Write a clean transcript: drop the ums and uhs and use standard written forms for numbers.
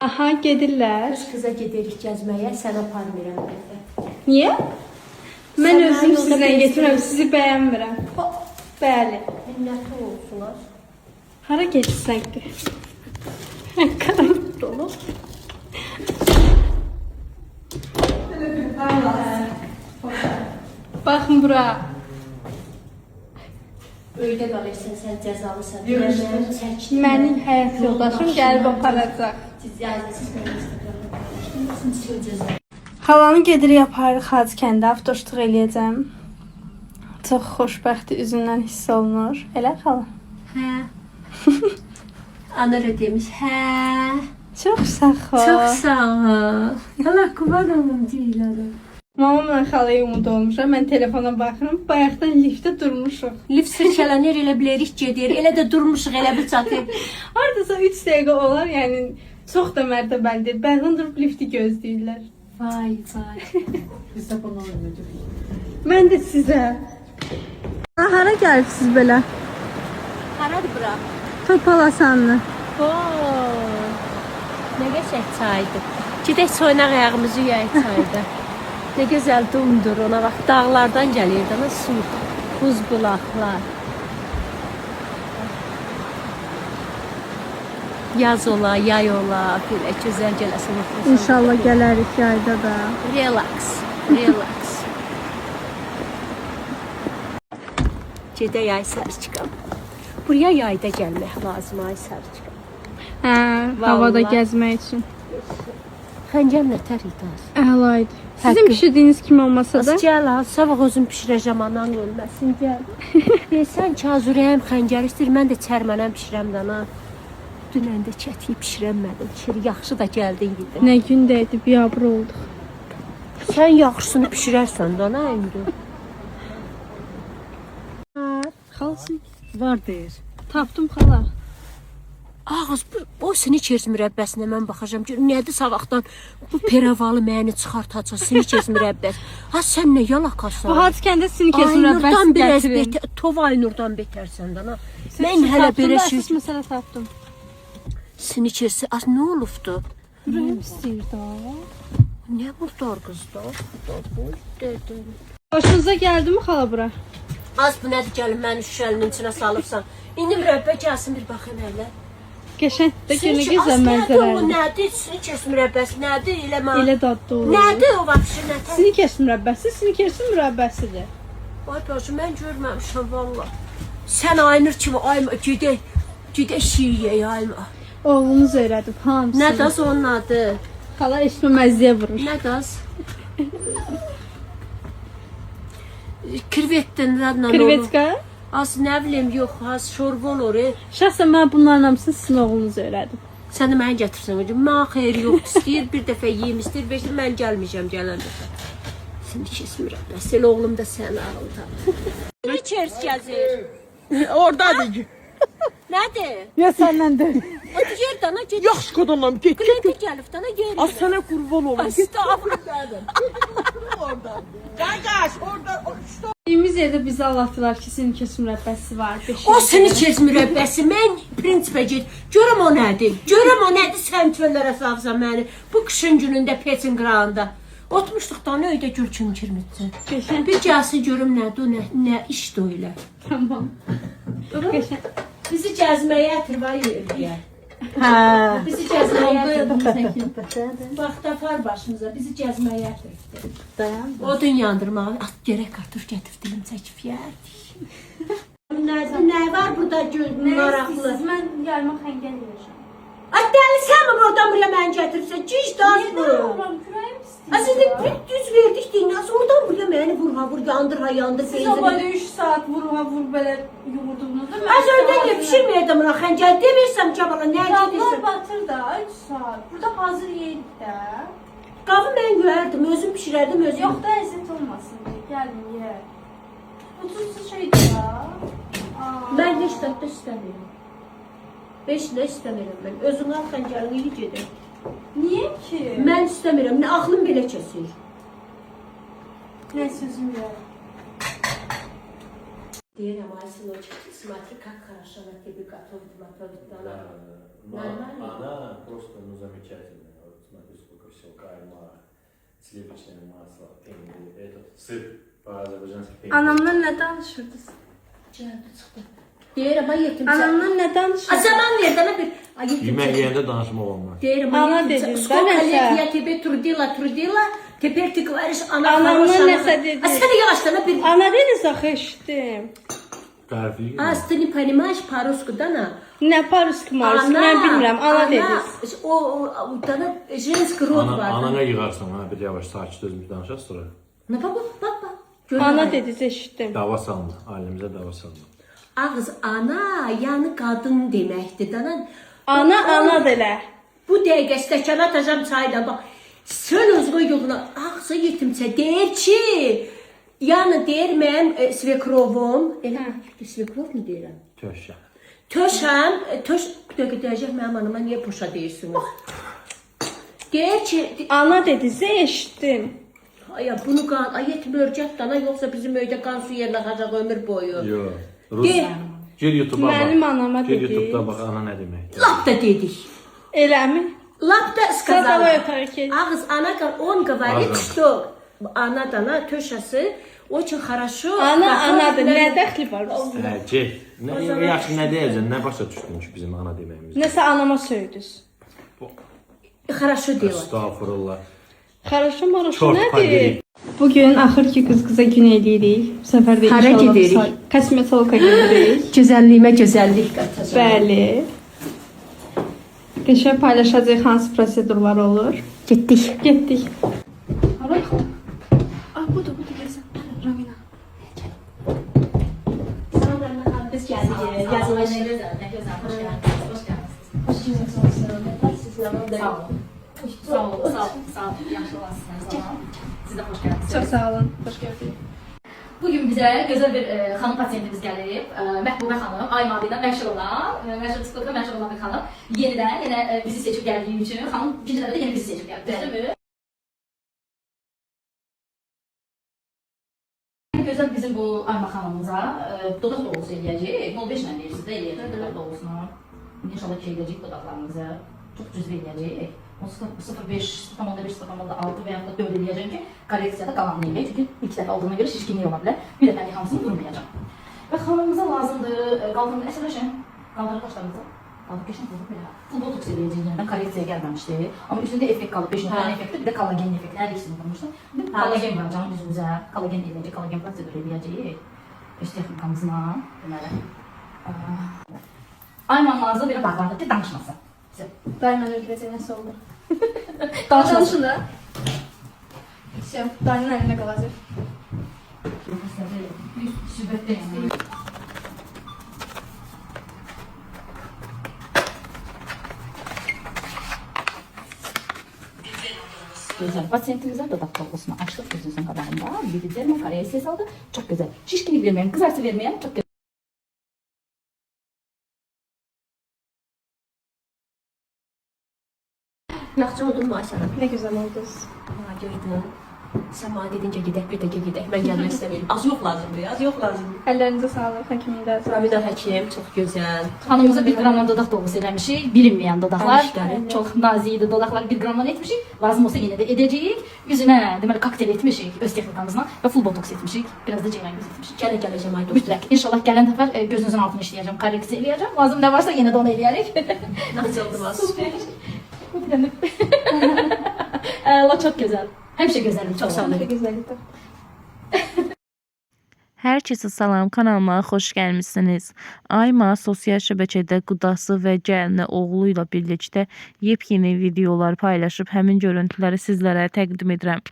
Aha, gedirlər. Qız kıza gedirik gəzməyə, sən aparmıram evdə. Niyə? Mən Sən özüm yolda sizlə gezdirəm. getirəm, sizi bəyənmirəm. Bəli. Minnətli olsunlar. Hara gedirsən ki? Qaranlıq dolu. Baxın bura. Öydə qalırsan, sən cəzalısan. Mənim çəkin. Mənim həyat yoldaşım gəlib aparacaq. Siz mənə Instagramda paylaşdınız. Halanı gedirik aparırıq Hacı kəndə, avtoşluq eləyəcəm. Çox xoşbəxti üzündən hiss olunur. Elə xala? Hə. Ana da demiş, hə. Çox sağ ol. Çox sağ ol. Allah qurban olum deyirlər. Mamamla xalaya umud olmuşam. Mən telefona baxıram. Bayaqdan liftdə durmuşuq. Lift sirkələnir, elə bilərik gedir. Elə də durmuşuq, elə bir çatır. Hardasa 3 dəqiqə olar, yəni çox da mərtəbəlidir. Bəzən durub lifti gözləyirlər. Vay, vay. Biz de bunu oynadık. Mən də sizə. Hara gəlibsiz belə? Haradır bura? Topalasanlı. Ne qəşəng çaydır. Gedək soynaq ayağımızı yuyaq çayda. Ne gözəl dumdur ona bax. Dağlardan gəlir də su, buz bulaqlar. Yaz ola, yay ola, belə gözəl gələsin. İnşallah gələrik yayda da. Relax, relax. Gedək ay Sarıçıqam. Buraya yayda gəlmək lazım ay Sarıçıqam. Hə, havada gəzmək üçün. Xəncər nətər idi? Əlaydı. Sizin pişirdiyiniz kimi olmasa da. Az gəl, sabah özüm pişirəcəm, anan ölməsin, gəl. Deyirsən ki, azurəyəm, xəncər istəyir, mən də çərmənəm pişirəm də, ana. Dünən də çətiyi pişirəmədim, kir, yaxşı da gəldin gidin. Nə gündəydi, biabır olduq. Sən yaxşısını pişirərsən də, ana, indi. Xalsın. Var deyir. Tapdım xala. Ağız, o Snickers mürəbbəsinə mən baxacağım ki, nədir savaqdan bu peravalı məni çıxartacaq, Snickers mürəbbəsi. Ha, sən nə yalakasan? Bu Hacı kəndə Snickers mürəbbəsi gətirin. Tov Aynurdan betərsən də, ana. Mən hələ belə şey... Əsas məsələ tapdım. Snickers, az nə olubdu? Ürəyim istəyir da. Nə murdar qız da? Dedim. Hoşunuza gəldi mi xala bura? Az bu nədir gəlin məni şüşəlinin içinə salıbsan. İndi mürəbbə gəlsin bir baxın hələ. Qəşəng də günə Nədir gözəl o, mənzərəli. nədir? Snickers mürəbbəsi, nədir? Elə dadlı olur. Nədir o vəbşi, nədir? Snickers mürəbbəsi, Snickersin mürəbbəsidir. Ay bacı, mən görməmişəm valla. Sən Aynur kimi, gedək şiir yey, Aynur. Oğlunuz öyrədib hamısını. Nə daz onun adı? Xala eşmə məzziyə vurur. Nə daz? Krivetdən dadla olur. Krivetka? Az nə bilim, yox, az şorba olur. Şəxsən mən bunların hamısını sizin oğlunuz öyrədib. Sən də mənə gətirsən hocam. Mən xeyri yox, istəyir bir dəfə yeyim, istəyir beş dəfə mən gəlməyəcəm gələn dəfə. Şimdi kesmirəm. Sən oğlum da sən ağılda. Snickers gəzir. Oradadır. Nədir? Ya səndən de. O yer dana get. Yaxşı qadınlam, get. Qlebə gəlib dana yer. Az sənə qurban olum. Estağfurullah. Oradan. Qardaş, oradan. Bildiyimiz yerdə bizi anlatdılar ki, Snickers mürəbbəsi var. O Snickers mürəbbəsi, mən prinsipə get. Görəm o nədir? Görəm o nədir sən çöllərə salsan məni. Bu qışın günündə Petin qırağında. Otmuşduq da nə öydə gül kimi kirmitsin. Bir gəlsin görüm nədir, nə işdir o ilə. Tamam. Qəşəng. Bizi gəzməyə ətir var yerliyə. Hə. Bizi gəzməyə Oldu ətir. ya. Vaxt apar başımıza, bizi gəzməyə ətir. Dayan. Odun yandırmağı, at gerək kartof gətir, dilim çəkib yerdik. Nə var burada maraqlı? Mən yarıma xəngəl yiyəcəm. Ay dəlisən mi oradan buraya məni gətirsən? Ciş daz bu. Kürəyim istəyir. Aslında bir düz verdik dinləs, oradan buraya məni vur, yandır, ha yandır. Siz o böyle 3 saat vur belə yumurduğunuzda mən... Az öyle de pişirməyədim ona xəncəl demirsəm ki bana, nə Qablar gedirsən? batır da 3 saat. Burada hazır yeyirik də. Qabı mən görərdim, özüm pişirərdim, özüm. Yox da əziyyət olmasın deyə, gəlin ye. Bu tuzlu şeydir ya. Mən heç dadda istəmirəm. Heç nə istəmirəm mən. Özün al xəncəlini iyi gedir. Niyə ki? Mən istəmirəm, nə axlım belə kəsir. Nə sözüm yox. Deyirəm, ay сыночек, смотри, как хорошо она тебе готовит. Да, Нормально? она просто, ну, замечательная. Вот смотри, сколько всего. Кайма, сливочное масло, пенди, этот сыр по-азербайджански пенди. Anamdan nə danışırdınız? Gəldi, çıxdı. Deyirəm, ay yetim sən. Anamdan nə A, danışırdınız? zaman ver dana bir. Ay yetim Yemək sən. yeyəndə danışmaq olmaz. Deyirəm, Ana ay yetim dedin, sən. da Сколько nəsə? лет я тебе трудила, теперь ты говоришь, она Anamdan хорошая. nəsə dedi. А sən yavaşdan bir. Ana dediniz axı eşitdim. Tərifli А, ты не понимаешь по-русски, Dana? Nə paruski marski mən bilmirəm. Ana dediniz. O Dana женский род var. Anana yığarsan, ha, bir yavaş sakit özümüz danışaq sonra. Ne bak. Görün Ana ay. dediniz eşitdim. Dava salma, ailəmizə dava salma. Ağız ana, yani qadın deməkdir. Dana. Ana delə. Bu dəqiqə stəkana atacağım çayda bax. Sən özünə yoluna ağzı yetimsə deyir ki, yəni deyir mənim svekrovum, elə svekrov mu deyirəm? Töşə. Töşəm, deyəcək mənim anama niyə poşa deyirsiniz? Deyir ki, Ana dediniz eşitdim. ay bunu qan, ay yetim örgət dana yoxsa bizim öydə qan su yerinə axacaq ömür boyu. Yox. Rus. Deyir, Gir YouTube-a bax. Mənim anama Gir dedi. YouTube-da bax ana nə deməkdir. lap da dedik. Eləmi? Lap da сказала. Sadava yaparken. Ağız ana он говорит, Ага. что ana dana töşəsi очень хорошо. Anadır. Nə dəxli var? Hə, get. Nə yaxşı nə deyəcəksən? Nə başa düşdün ki bizim ana deməyimiz? Nəsə anama söydünüz. Хорошо делать. Estağfurullah. Xaraşo maraşo Çok nədir? padiri. Bugün axır ki qız-qıza gün eləyirik. Bu səfər də Hara inşallah gedirik? kosmetoloqa gedirik. Gözəlliyimə gözəllik qatacağam. Bəli. Qəşəng paylaşacağıq hansı prosedurlar olur. Getdik. Getdik. Hara? Ah, bu da gəlsən. Ravina. Biz gəldik. Yazılış. Sağ olun. Yaxşı olasınız. Siz də xoş gəldiniz. Çox sağ olun. Xoş gəldik. Bugün bizə gözəl bir xanım pasiyentimiz gəlib. Məhbubə xanım, Aymadı ilə məşhur olan, məşhur TikTokda məşhur olan bir xanım. Yenə bizi seçib gəldiyi üçün xanım ikinci dəfə də yenə bizi seçib gəldi. Düzdürmü? Gözəl bizim bu Ayma xanımımıza dodaq dolusu eləyəcək. 05 ilə deyirsiniz də eləyəcək dodaq dolusunu. İnşallah ki eləyəcək dodaqlarımızı. Çox cüzvi eləyəcək. 0.5, 0.6 və ya da 4 eləyəcəm ki, korreksiyada qalanını eləyək. Çünki ilk dəfə aldığına görə şişkinlik ola bilər. Bir dəfəlik hamısını vurmayacam. Və xanımımıza lazımdır, qaldırın, əsərləşin. Qaldırın qaşlarınızı. Qaldırın, keçin, qaldırın belə. Full botoks eləyəcək, yəni korreksiya gəlməmişdi. Amma üstündə effekt qalıb, 5 nöqtənin effekti, bir də kollagen effekti, hər ikisini vurmuşdur. Bir kollagen vuracam üzümüzə, kollagen eləyəcək, kollagen prosedur eləyəcək. Öz texnikamızla, deməli. Ayman lazım belə bağlandı ki, danışmasın. Daima öldürəcək nəsə oldu. Danışmasın. Danışın da. Şey, dayının əlində qalacaq. Sübətdəyim. Güzel. Pasiyentimizə dodaq dolgusunu açdıq gözünüzün qabağında. Bir derma korreksiya saldı. Çok güzel. Şişkinlik vermeyen, kızartı vermeyen çok güzel. Yaxşı oldun mu Ayşənə? Nə gözəl oldunuz. Ha, gördün. Sən mənə dedincə gedək, bir dəqiqə gedək. Mən gəlmək istəmirəm. Az yox lazımdır, az yox lazımdır. Əllərinizə sağlıq, həkimində. Ramida həkim, çox gözəl. Hanımıza 1 qramdan dodaq dolgusu eləmişik. Bilinmeyen dodaqlar. Alışqarı. Çok nazik idi dodaqlar 1 qramdan etmişik. Lazım olsa yine de edəcəyik. Üzünə deməli kokteyl etmişik öz texnikamızla və full botoks etmişik. Biraz da ceylan göz etmişik. Gələcəm ay dostum. Mütləq. İnşallah gələn dəfər gözünüzün altını işləyəcəm, korreksiya eləyəcəm. Lazım nə varsa yenə də onu eləyərik. Nasıl oldu Vas? Allah çok güzel. Həmişə gözəllik çox sağ olun. Nə gözəllikdir. Hər kəsə salam, kanalıma xoş gəlmisiniz. Ayma sosial şəbəkədə qudası və gəlini oğlu ilə birlikdə yepyeni videolar paylaşıb həmin görüntüləri sizlərə təqdim edirəm.